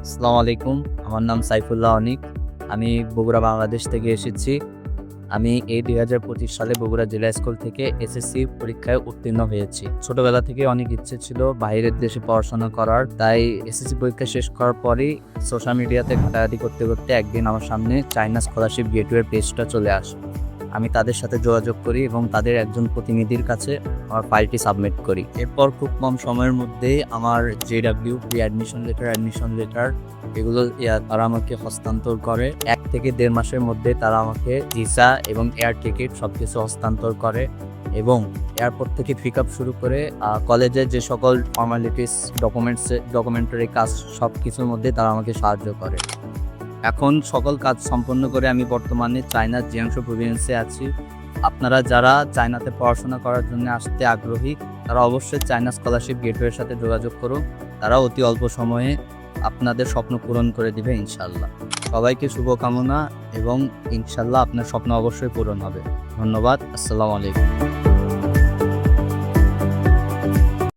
আসসালামু আলাইকুম। আমার নাম সাইফুল্লাহ অনিক। আমি বগুড়া, বাংলাদেশ থেকে এসেছি। আমি এই ২০২৫ সালে বগুড়া জেলা স্কুল থেকে এসএসসি পরীক্ষায় উত্তীর্ণ হয়েছি। ছোটবেলা থেকে অনেক ইচ্ছে ছিল বাইরের দেশে পড়াশোনা করার। তাই এসএসসি পরীক্ষা শেষ করার পরেই সোশ্যাল মিডিয়াতে ঘাটাঘাটি করতে, করতে একদিন আমার সামনে চায়না স্কলারশিপ গেটওয়ের পেজটা চলে আসে। আমি তাদের সাথে যোগাযোগ করি এবং তাদের একজন প্রতিনিধির কাছে আমার ফাইলটি সাবমিট করি। এরপর খুব কম সময়ের মধ্যেই আমার জেডাব্লিউ, প্রি অ্যাডমিশন লেটার এগুলো তারা আমাকে হস্তান্তর করে। ১ থেকে ১.৫ মাসের মধ্যে তারা আমাকে ভিসা এবং এয়ার টিকিট সবকিছু হস্তান্তর করে এবং এয়ারপোর্ট থেকে পিক আপ শুরু করে কলেজের যে সকল ফর্মালিটিস, ডকুমেন্টারি কাজ সব কিছুর মধ্যে তারা আমাকে সাহায্য করে। এখন সকল কাজ সম্পন্ন করে আমি বর্তমানে চায়নার জিয়াংশু প্রভিন্সে আছি। আপনারা যারা চায়নাতে পড়াশোনা করার জন্য আসতে আগ্রহী, তারা অবশ্যই চায়না স্কলারশিপ গেটওয়ের সাথে যোগাযোগ করুন। তারা অতি অল্প সময়ে আপনাদের স্বপ্ন পূরণ করে দিবে ইনশাআল্লাহ। সবাইকে শুভকামনা এবং ইনশাআল্লাহ আপনার স্বপ্ন অবশ্যই পূরণ হবে। ধন্যবাদ। আসসালামু আলাইকুম।